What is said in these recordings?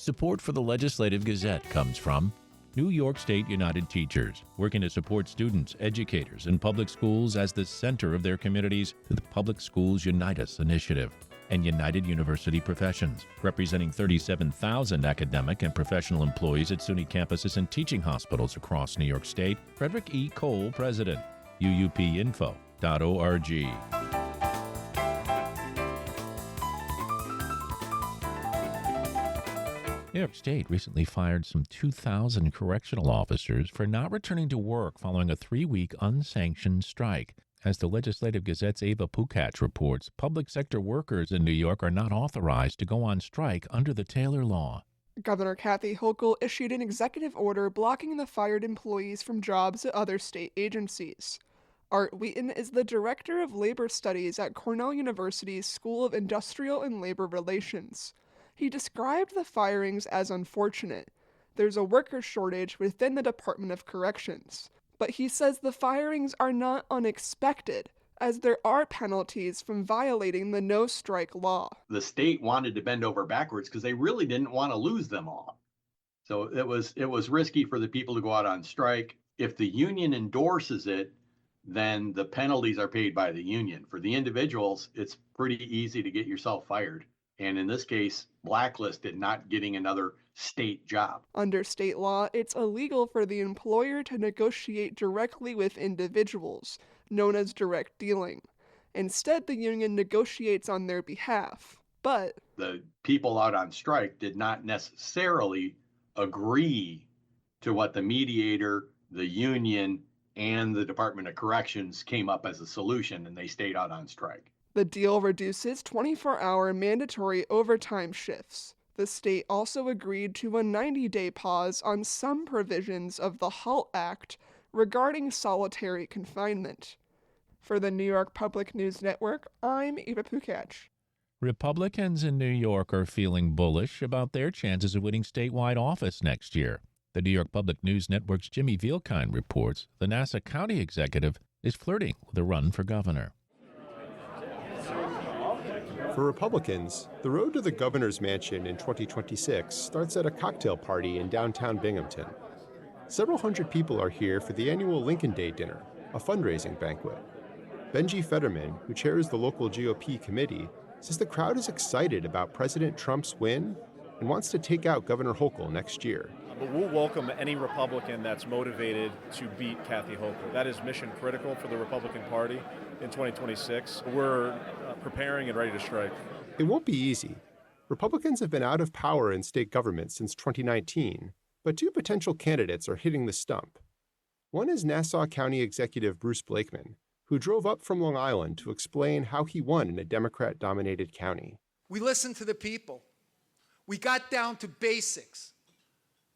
Support for the Legislative Gazette comes from New York State United Teachers, working to support students, educators, and public schools as the center of their communities through the Public Schools Unite Us initiative, and United University Professions, representing 37,000 academic and professional employees at SUNY campuses and teaching hospitals across New York State. Frederick E. Cole, President, uupinfo.org. New York State recently fired some 2,000 correctional officers for not returning to work following a 3-week unsanctioned strike. As the Legislative Gazette's Ava Pukach reports, public sector workers in New York are not authorized to go on strike under the Taylor Law. Governor Kathy Hochul issued an executive order blocking the fired employees from jobs at other state agencies. Art Wheaton is the Director of Labor Studies at Cornell University's School of Industrial and Labor Relations. He described the firings as unfortunate. There's a worker shortage within the Department of Corrections. But he says the firings are not unexpected, as there are penalties from violating the no-strike law. The state wanted to bend over backwards because they really didn't want to lose them all. So it was risky for the people to go out on strike. If the union endorses it, then the penalties are paid by the union. For the individuals, it's pretty easy to get yourself fired. And in this case, blacklisted, not getting another state job. Under state law, it's illegal for the employer to negotiate directly with individuals, known as direct dealing. Instead, the union negotiates on their behalf. But the people out on strike did not necessarily agree to what the mediator, the union, and the Department of Corrections came up as a solution, and they stayed out on strike. The deal reduces 24-hour mandatory overtime shifts. The state also agreed to a 90-day pause on some provisions of the HALT Act regarding solitary confinement. For the New York Public News Network, I'm Eva Pukach. Republicans in New York are feeling bullish about their chances of winning statewide office next year. The New York Public News Network's Jimmy Vielkind reports the Nassau County executive is flirting with a run for governor. For Republicans, the road to the governor's mansion in 2026 starts at a cocktail party in downtown Binghamton. Several hundred people are here for the annual Lincoln Day dinner, a fundraising banquet. Benji Fetterman, who chairs the local GOP committee, says the crowd is excited about President Trump's win and wants to take out Governor Hochul next year. But we'll welcome any Republican that's motivated to beat Kathy Hochul. That is mission critical for the Republican Party in 2026. We're preparing and ready to strike. It won't be easy. Republicans have been out of power in state government since 2019, but 2 potential candidates are hitting the stump. One is Nassau County Executive Bruce Blakeman, who drove up from Long Island to explain how he won in a Democrat-dominated county. We listened to the people. We got down to basics.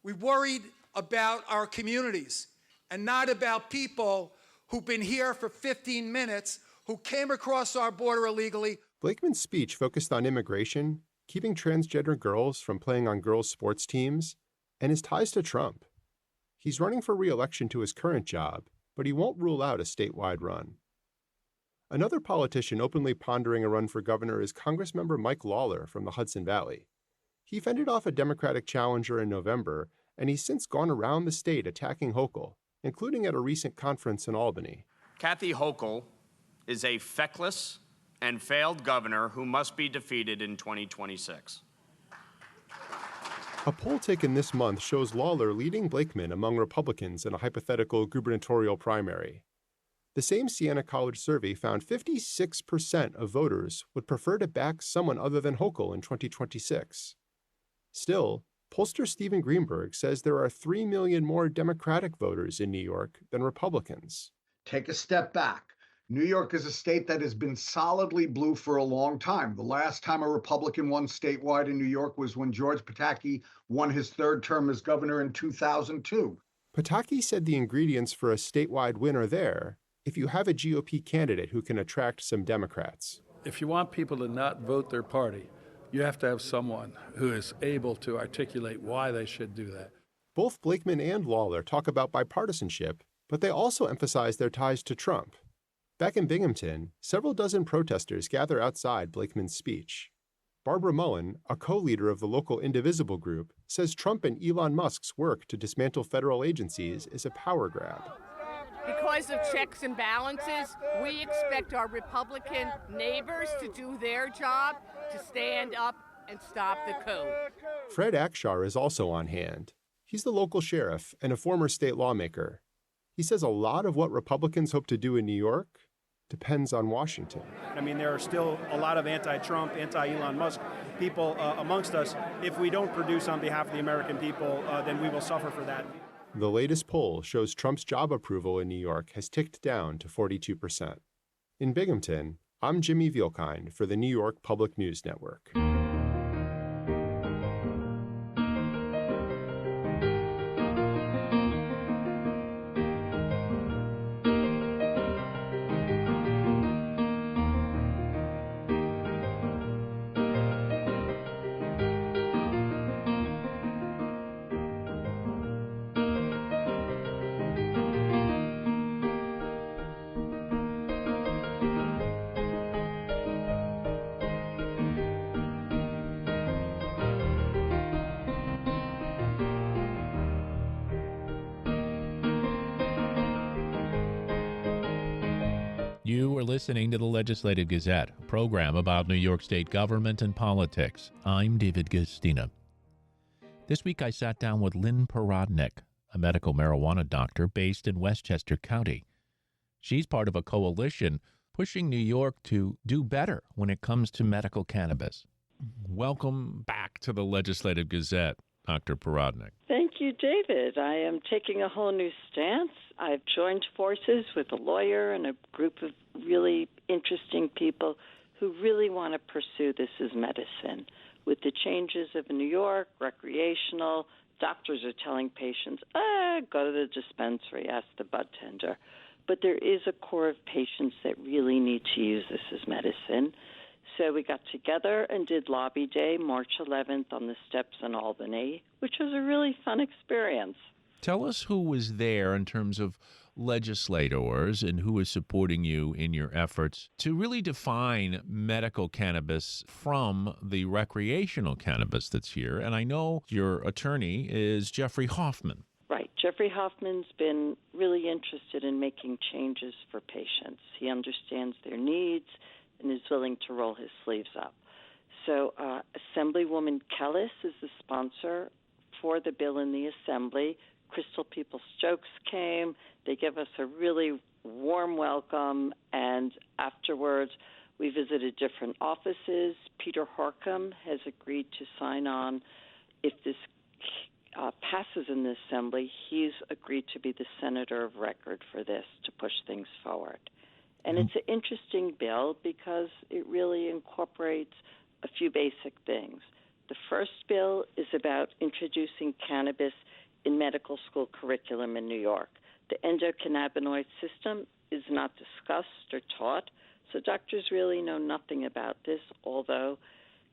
We worried about our communities and not about people who've been here for 15 minutes, who came across our border illegally. Blakeman's speech focused on immigration, keeping transgender girls from playing on girls' sports teams, and his ties to Trump. He's running for re-election to his current job, but he won't rule out a statewide run. Another politician openly pondering a run for governor is Congressmember Mike Lawler from the Hudson Valley. He fended off a Democratic challenger in November, and he's since gone around the state attacking Hochul, including at a recent conference in Albany. Kathy Hochul is a feckless and failed governor who must be defeated in 2026. A poll taken this month shows Lawler leading Blakeman among Republicans in a hypothetical gubernatorial primary. The same Siena College survey found 56% of voters would prefer to back someone other than Hochul in 2026. Still, pollster Stephen Greenberg says there are 3 million more Democratic voters in New York than Republicans. Take a step back. New York is a state that has been solidly blue for a long time. The last time a Republican won statewide in New York was when George Pataki won his 3rd term as governor in 2002. Pataki said the ingredients for a statewide win are there if you have a GOP candidate who can attract some Democrats. If you want people to not vote their party, you have to have someone who is able to articulate why they should do that. Both Blakeman and Lawler talk about bipartisanship, but they also emphasize their ties to Trump. Back in Binghamton, several dozen protesters gather outside Blakeman's speech. Barbara Mullen, a co-leader of the local Indivisible group, says Trump and Elon Musk's work to dismantle federal agencies is a power grab. Because of checks and balances, we expect our Republican neighbors to do their job, to stand up and stop the coup. Fred Akshar is also on hand. He's the local sheriff and a former state lawmaker. He says a lot of what Republicans hope to do in New York depends on Washington. I mean, there are still a lot of anti-Trump, anti-Elon Musk people amongst us. If we don't produce on behalf of the American people, then we will suffer for that. The latest poll shows Trump's job approval in New York has ticked down to 42%. In Binghamton, I'm Jimmy Vielkind for the New York Public News Network. You are listening to the Legislative Gazette, a program about New York State government and politics. I'm David Gastina. This week I sat down with Lynn Porodnik, a medical marijuana doctor based in Westchester County. She's part of a coalition pushing New York to do better when it comes to medical cannabis. Welcome back to the Legislative Gazette, Dr. Porodnik. Thank you, David. I am taking a whole new stance. I've joined forces with a lawyer and a group of really interesting people who really want to pursue this as medicine. With the changes of New York, recreational, doctors are telling patients, go to the dispensary, ask the bud tender. But there is a core of patients that really need to use this as medicine. So we got together and did Lobby Day, March 11th, on the steps in Albany, which was a really fun experience. Tell us who was there in terms of legislators and who is supporting you in your efforts to really define medical cannabis from the recreational cannabis that's here. And I know your attorney is Jeffrey Hoffman. Right. Jeffrey Hoffman's been really interested in making changes for patients. He understands their needs and is willing to roll his sleeves up. So Assemblywoman Kellis is the sponsor for the bill in the Assembly. Crystal Peoples-Stokes came. They gave us a really warm welcome, and afterwards we visited different offices. Peter Horkham has agreed to sign on. If this passes in the Assembly, he's agreed to be the senator of record for this to push things forward. And it's an interesting bill because it really incorporates a few basic things. The first bill is about introducing cannabis in medical school curriculum in New York. The endocannabinoid system is not discussed or taught, so doctors really know nothing about this, although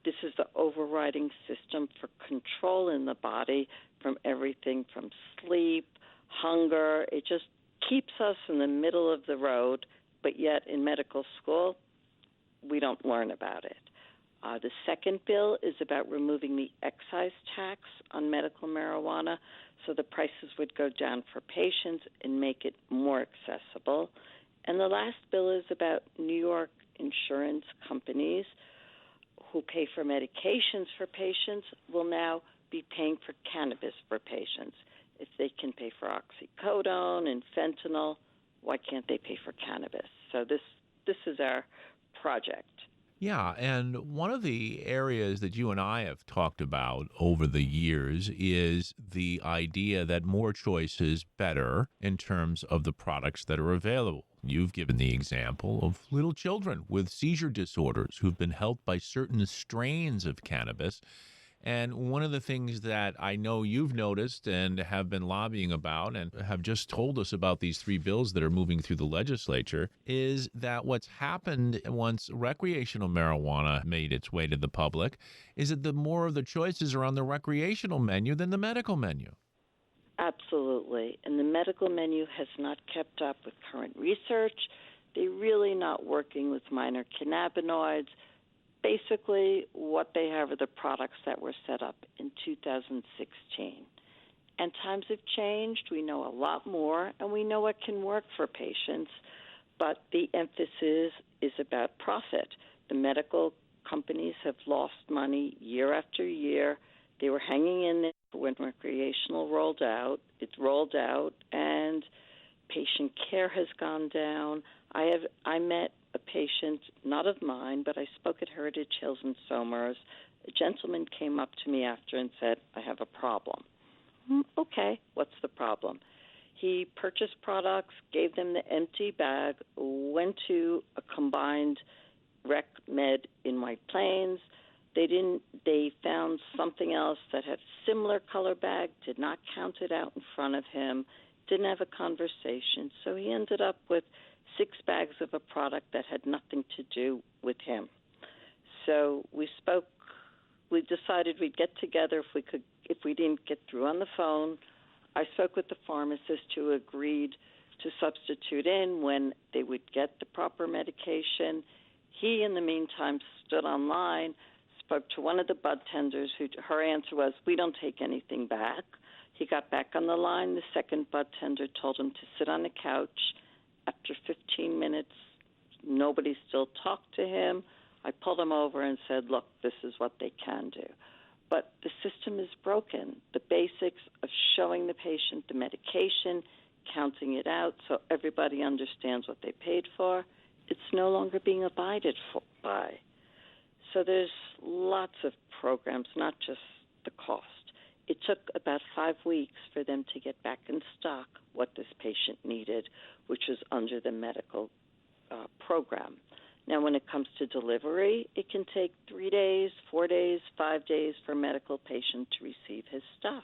this is the overriding system for control in the body from everything from sleep, hunger. It just keeps us in the middle of the road, but yet in medical school, we don't learn about it. The second bill is about removing the excise tax on medical marijuana so the prices would go down for patients and make it more accessible. And the last bill is about New York insurance companies who pay for medications for patients will now be paying for cannabis for patients. If they can pay for oxycodone and fentanyl, why can't they pay for cannabis? So this is our project. Yeah, and one of the areas that you and I have talked about over the years is the idea that more choice is better in terms of the products that are available. You've given the example of little children with seizure disorders who've been helped by certain strains of cannabis. And one of the things that I know you've noticed and have been lobbying about and have just told us about these three bills that are moving through the legislature is that what's happened once recreational marijuana made its way to the public is that the more of the choices are on the recreational menu than the medical menu. Absolutely. And the medical menu has not kept up with current research. They're really not working with minor cannabinoids. Basically, what they have are the products that were set up in 2016. And times have changed. We know a lot more, and we know what can work for patients, but the emphasis is about profit. The medical companies have lost money year after year. They were hanging in there when recreational rolled out. It's rolled out, and patient care has gone down. I met a patient, not of mine, but I spoke at Heritage Hills in Somers. A gentleman came up to me after and said, I have a problem. Okay, what's the problem? He purchased products, gave them the empty bag, went to a combined rec med in White Plains. They found something else that had similar color bag, did not count it out in front of him, didn't have a conversation. So he ended up with 6 bags of a product that had nothing to do with him. So we decided we'd get together if we didn't get through on the phone. I spoke with the pharmacist who agreed to substitute in when they would get the proper medication. He, in the meantime, stood online, spoke to one of the bud tenders her answer was, we don't take anything back. He got back on the line. The second bud tender told him to sit on the couch. After 15 minutes, nobody still talked to him. I pulled him over and said, look, this is what they can do. But the system is broken. The basics of showing the patient the medication, counting it out so everybody understands what they paid for, it's no longer being abided by. So there's lots of programs, not just the cost. It took about 5 weeks for them to get back in stock what this patient needed, which was under the medical program. Now, when it comes to delivery, it can take 3 days, 4 days, 5 days for a medical patient to receive his stuff.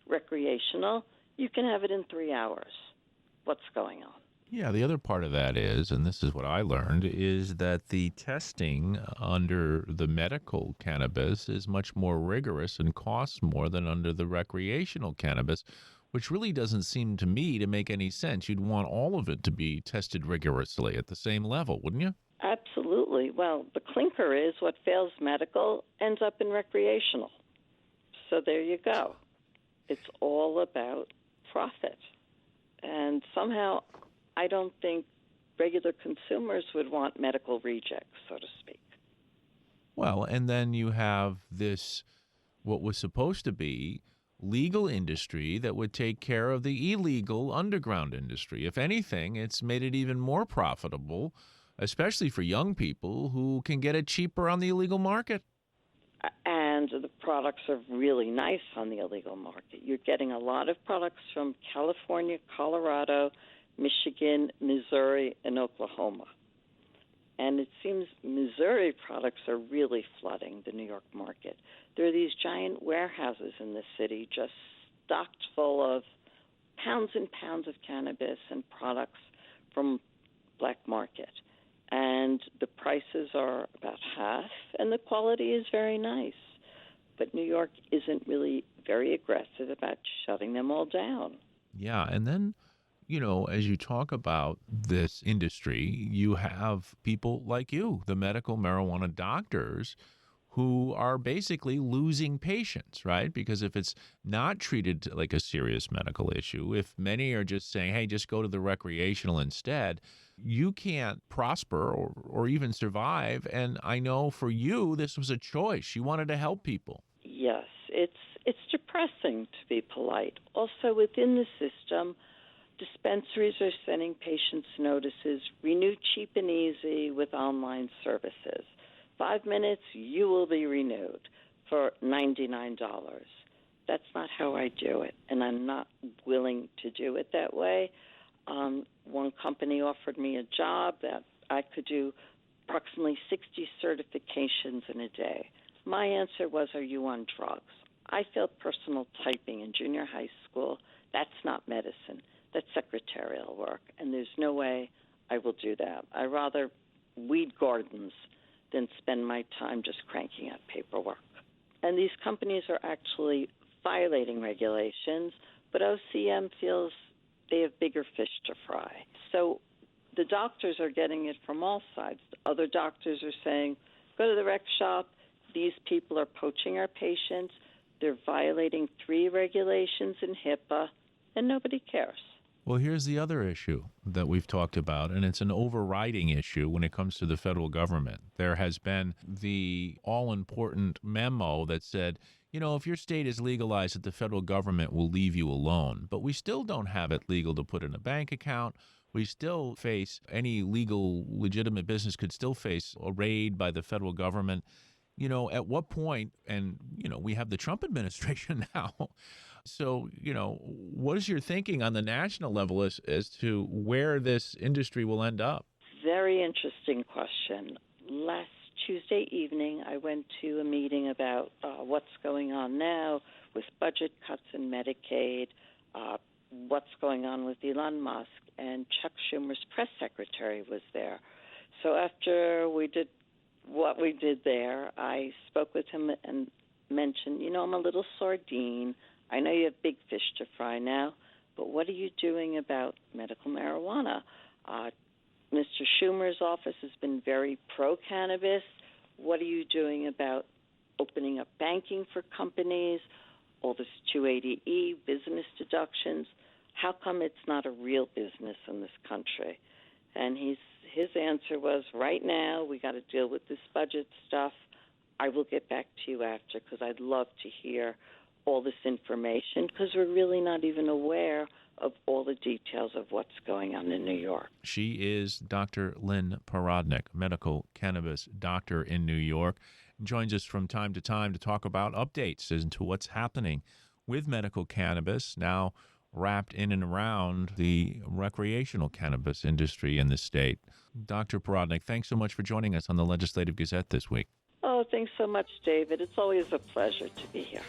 Recreational, you can have it in 3 hours. What's going on? Yeah, the other part of that is, and this is what I learned, is that the testing under the medical cannabis is much more rigorous and costs more than under the recreational cannabis, which really doesn't seem to me to make any sense. You'd want all of it to be tested rigorously at the same level, wouldn't you? Absolutely. Well, the clinker is what fails medical ends up in recreational. So there you go. It's all about profit. And somehow I don't think regular consumers would want medical rejects, so to speak. Well, and then you have this, what was supposed to be legal industry that would take care of the illegal underground industry. If anything, it's made it even more profitable, especially for young people who can get it cheaper on the illegal market. And the products are really nice on the illegal market. You're getting a lot of products from California, Colorado, Michigan, Missouri, and Oklahoma. And it seems Missouri products are really flooding the New York market. There are these giant warehouses in the city just stocked full of pounds and pounds of cannabis and products from black market. And the prices are about half, and the quality is very nice. But New York isn't really very aggressive about shutting them all down. Yeah, and then, you know, as you talk about this industry, you have people like you, the medical marijuana doctors, who are basically losing patients, right? Because if it's not treated like a serious medical issue, if many are just saying, hey, just go to the recreational instead, you can't prosper or even survive. And I know for you, this was a choice. You wanted to help people. Yes, it's depressing, to be polite. Also, within the system, dispensaries are sending patients notices, renew cheap and easy with online services. 5 minutes, you will be renewed for $99. That's not how I do it, and I'm not willing to do it that way. One company offered me a job that I could do approximately 60 certifications in a day. My answer was, are you on drugs? I failed personal typing in junior high school. That's not medicine. That's secretarial work, and there's no way I will do that. I rather weed gardens than spend my time just cranking out paperwork. And these companies are actually violating regulations, but OCM feels they have bigger fish to fry. So the doctors are getting it from all sides. Other doctors are saying, go to the rec shop. These people are poaching our patients. They're violating 3 regulations in HIPAA, and nobody cares. Well, here's the other issue that we've talked about, and it's an overriding issue when it comes to the federal government. There has been the all-important memo that said, you know, if your state is legalized, that the federal government will leave you alone. But we still don't have it legal to put in a bank account. We still face any legal, legitimate business could still face a raid by the federal government. You know, at what point, and, you know, we have the Trump administration now. So, you know, what is your thinking on the national level as to where this industry will end up? Very interesting question. Last Tuesday evening, I went to a meeting about what's going on now with budget cuts in Medicaid, what's going on with Elon Musk, and Chuck Schumer's press secretary was there. So after we did what we did there, I spoke with him and mentioned, you know, I'm a little sardine. I know you have big fish to fry now, but what are you doing about medical marijuana? Mr. Schumer's office has been very pro-cannabis. What are you doing about opening up banking for companies, all this 280E, business deductions? How come it's not a real business in this country? And his answer was, right now, we got to deal with this budget stuff. I will get back to you after, because I'd love to hear all this information, because we're really not even aware of all the details of what's going on in New York. She is Dr. Lynn Parodnik, medical cannabis doctor in New York, joins us from time to talk about updates as to what's happening with medical cannabis, now wrapped in and around the recreational cannabis industry in the state. Dr. Parodnik, thanks so much for joining us on the Legislative Gazette this week. Oh, thanks so much, David. It's always a pleasure to be here.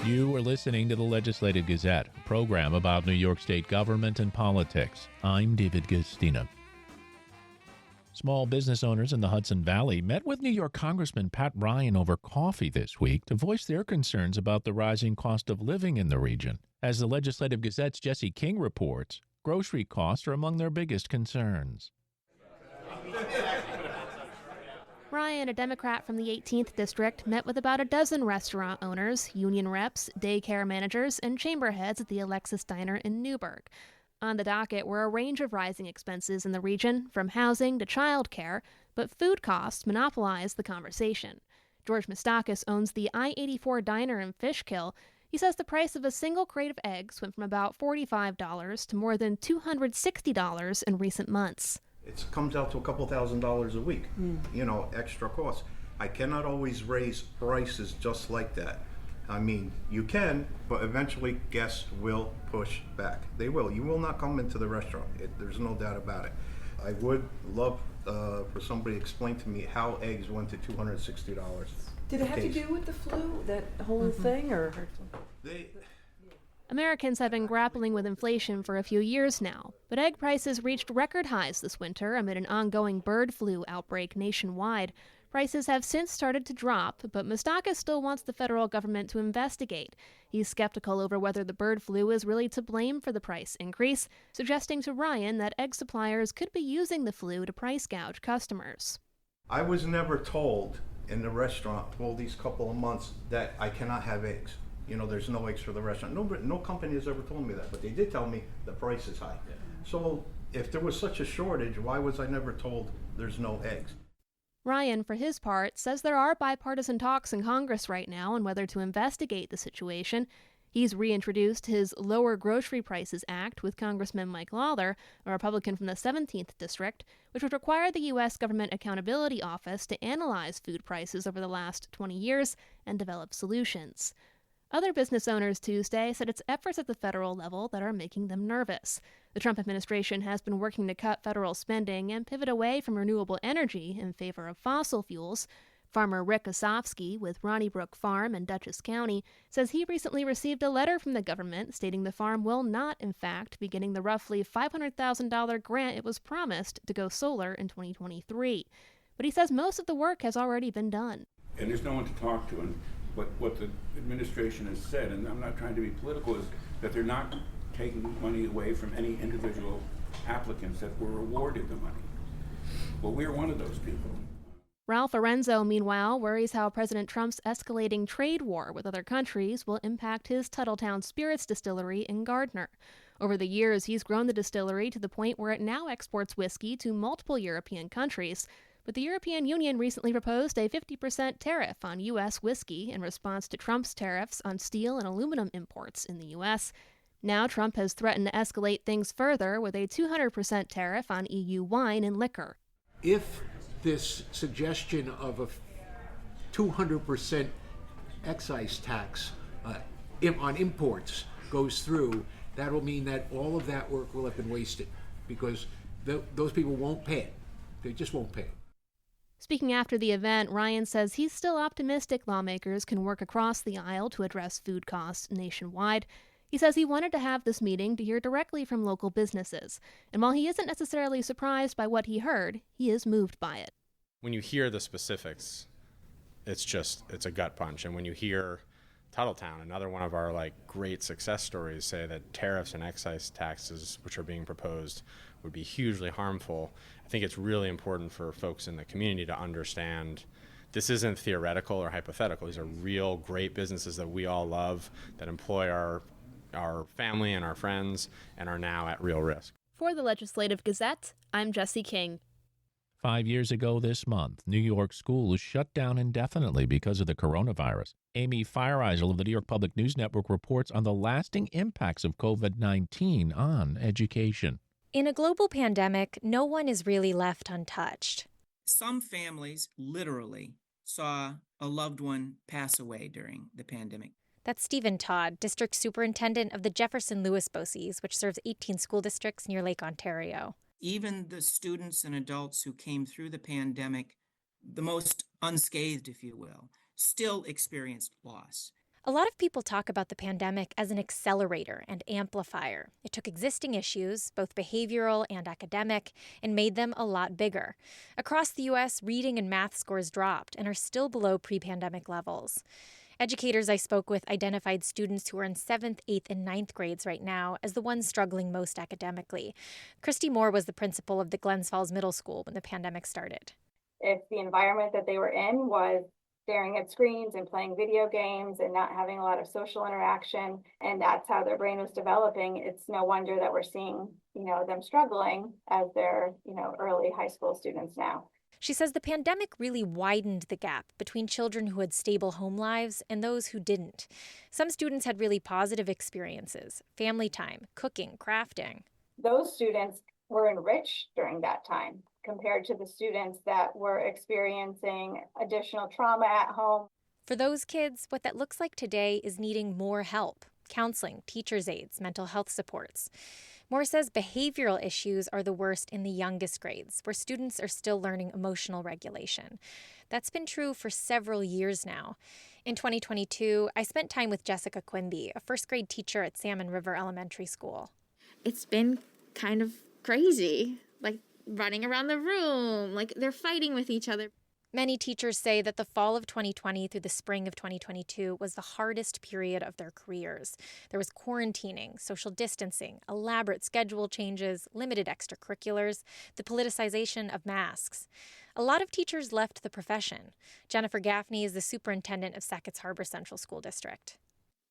You are listening to the Legislative Gazette, a program about New York State government and politics. I'm David Gastina. Small business owners in the Hudson Valley met with New York Congressman Pat Ryan over coffee this week to voice their concerns about the rising cost of living in the region. As the Legislative Gazette's Jesse King reports, grocery costs are among their biggest concerns. Ryan, a Democrat from the 18th District, met with about a dozen restaurant owners, union reps, daycare managers, and chamber heads at the Alexis Diner in Newburgh. On the docket were a range of rising expenses in the region, from housing to childcare, but food costs monopolized the conversation. George Mistakis owns the I-84 Diner in Fishkill. He says the price of a single crate of eggs went from about $45 to more than $260 in recent months. It comes out to a couple $1,000s a week, you know, extra costs. I cannot always raise prices just like that. I mean, you can, but eventually guests will push back. They will. You will not come into the restaurant. There's no doubt about it. I would love for somebody to explain to me how eggs went to $260. Did it have to do with the flu, that whole thing, or? Americans have been grappling with inflation for a few years now, but egg prices reached record highs this winter amid an ongoing bird flu outbreak nationwide. Prices have since started to drop, but Mistakis still wants the federal government to investigate. He's skeptical over whether the bird flu is really to blame for the price increase, suggesting to Ryan that egg suppliers could be using the flu to price gouge customers. I was never told in the restaurant all these couple of months that I cannot have eggs. You know, there's no eggs for the restaurant. No company has ever told me that, but they did tell me the price is high. Yeah. So if there was such a shortage, why was I never told there's no eggs? Ryan, for his part, says there are bipartisan talks in Congress right now on whether to investigate the situation. He's reintroduced his Lower Grocery Prices Act with Congressman Mike Lawler, a Republican from the 17th District, which would require the U.S. Government Accountability Office to analyze food prices over the last 20 years and develop solutions. Other business owners Tuesday said it's efforts at the federal level that are making them nervous. The Trump administration has been working to cut federal spending and pivot away from renewable energy in favor of fossil fuels. Farmer Rick Osofsky with Ronnybrook Farm in Dutchess County says he recently received a letter from the government stating the farm will not, in fact, be getting the roughly $500,000 grant it was promised to go solar in 2023. But he says most of the work has already been done. And there's no one to talk to. And what the administration has said, and I'm not trying to be political, is that they're not taking money away from any individual applicants that were awarded the money. Well, we're one of those people. Ralph Arenzo, meanwhile, worries how President Trump's escalating trade war with other countries will impact his Tuttletown Spirits distillery in Gardner. Over the years, he's grown the distillery to the point where it now exports whiskey to multiple European countries. But the European Union recently proposed a 50% tariff on U.S. whiskey in response to Trump's tariffs on steel and aluminum imports in the U.S. Now Trump has threatened to escalate things further with a 200% tariff on EU wine and liquor. If this suggestion of a 200% excise tax on imports goes through, that will mean that all of that work will have been wasted because those people won't pay it. They just won't pay it. Speaking after the event, Ryan says he's still optimistic lawmakers can work across the aisle to address food costs nationwide. He says he wanted to have this meeting to hear directly from local businesses. And while he isn't necessarily surprised by what he heard, he is moved by it. When you hear the specifics, it's a gut punch. And when you hear Tuttletown, another one of our great success stories, say that tariffs and excise taxes, which are being proposed, would be hugely harmful, I think it's really important for folks in the community to understand this isn't theoretical or hypothetical. These are real great businesses that we all love, that employ our family and our friends, and are now at real risk. For the Legislative Gazette, I'm Jesse King. 5 years ago this month, New York schools shut down indefinitely because of the coronavirus. Amy Feiereisel of the New York Public News Network reports on the lasting impacts of COVID-19 on education. In a global pandemic, no one is really left untouched. Some families literally saw a loved one pass away during the pandemic. That's Stephen Todd, District Superintendent of the Jefferson Lewis BOCES, which serves 18 school districts near Lake Ontario. Even the students and adults who came through the pandemic, the most unscathed, if you will, still experienced loss. A lot of people talk about the pandemic as an accelerator and amplifier. It took existing issues, both behavioral and academic, and made them a lot bigger. Across the U.S., reading and math scores dropped and are still below pre-pandemic levels. Educators I spoke with identified students who are in 7th, 8th, and 9th grades right now as the ones struggling most academically. Christy Moore was the principal of the Glens Falls Middle School when the pandemic started. If the environment that they were in was staring at screens and playing video games and not having a lot of social interaction, and that's how their brain was developing, it's no wonder that we're seeing, them struggling as they're, early high school students now. She says the pandemic really widened the gap between children who had stable home lives and those who didn't. Some students had really positive experiences, family time, cooking, crafting. Those students were enriched during that time compared to the students that were experiencing additional trauma at home. For those kids, what that looks like today is needing more help, counseling, teacher's aides, mental health supports. Moore says behavioral issues are the worst in the youngest grades, where students are still learning emotional regulation. That's been true for several years now. In 2022, I spent time with Jessica Quimby, a first grade teacher at Salmon River Elementary School. It's been kind of crazy, running around the room, they're fighting with each other. Many teachers say that the fall of 2020 through the spring of 2022 was the hardest period of their careers. There was quarantining, social distancing, elaborate schedule changes, limited extracurriculars, the politicization of masks. A lot of teachers left the profession. Jennifer Gaffney is the superintendent of Sackett's Harbor Central School District.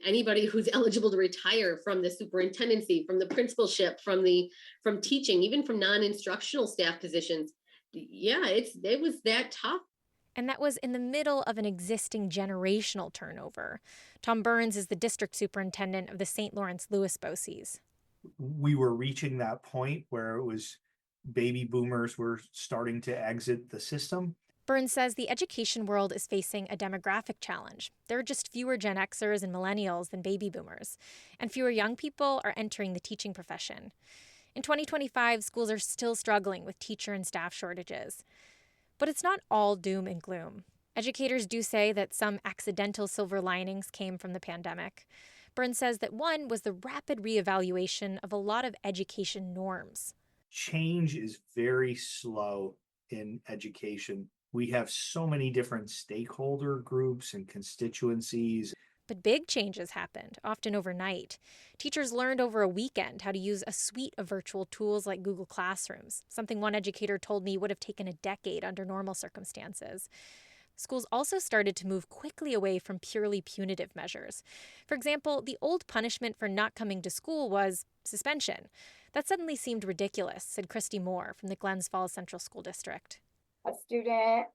Anybody who's eligible to retire from the superintendency, from the principalship, from teaching, even from non-instructional staff positions, it was that tough. And that was in the middle of an existing generational turnover. Tom Burns is the district superintendent of the St. Lawrence Lewis BOCES. We were reaching that point where it was baby boomers were starting to exit the system. Burns says the education world is facing a demographic challenge. There are just fewer Gen Xers and millennials than baby boomers, and fewer young people are entering the teaching profession. In 2025, schools are still struggling with teacher and staff shortages. But it's not all doom and gloom. Educators do say that some accidental silver linings came from the pandemic. Burns says that one was the rapid reevaluation of a lot of education norms. Change is very slow in education. We have so many different stakeholder groups and constituencies. But big changes happened, often overnight. Teachers learned over a weekend how to use a suite of virtual tools like Google Classrooms, something one educator told me would have taken a decade under normal circumstances. Schools also started to move quickly away from purely punitive measures. For example, the old punishment for not coming to school was suspension. That suddenly seemed ridiculous, said Christy Moore from the Glens Falls Central School District. A student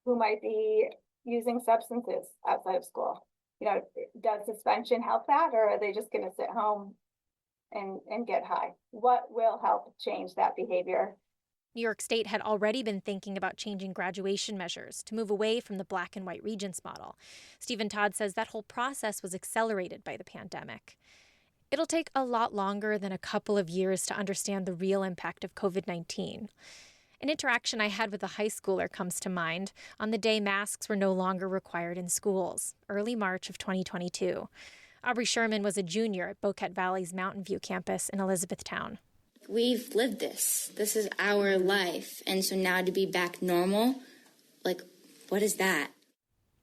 who might be using substances outside of school. Does suspension help that, or are they just going to sit home and get high? What will help change that behavior? New York State had already been thinking about changing graduation measures to move away from the black and white regents model. Stephen Todd says that whole process was accelerated by the pandemic. It'll take a lot longer than a couple of years to understand the real impact of COVID-19. An interaction I had with a high schooler comes to mind on the day masks were no longer required in schools, early March of 2022. Aubrey Sherman was a junior at Boquete Valley's Mountain View campus in Elizabethtown. We've lived this. This is our life. And so now to be back normal, what is that?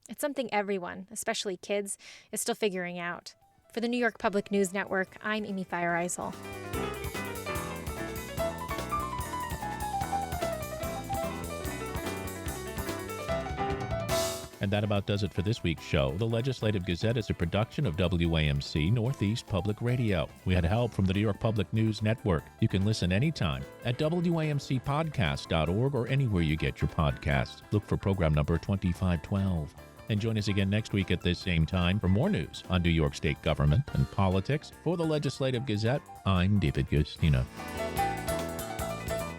It's something everyone, especially kids, is still figuring out. For the New York Public News Network, I'm Amy Feiereisel. And that about does it for this week's show. The Legislative Gazette is a production of WAMC Northeast Public Radio. We had help from the New York Public News Network. You can listen anytime at WAMCpodcast.org or anywhere you get your podcasts. Look for program number 2512. And join us again next week at this same time for more news on New York State government and politics. For the Legislative Gazette, I'm David Gustina.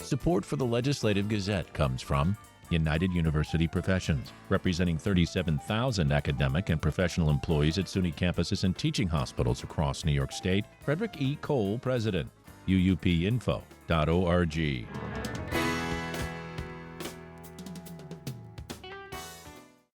Support for the Legislative Gazette comes from United University Professions, representing 37,000 academic and professional employees at SUNY campuses and teaching hospitals across New York State. Frederick E. Cole, President. UUPinfo.org.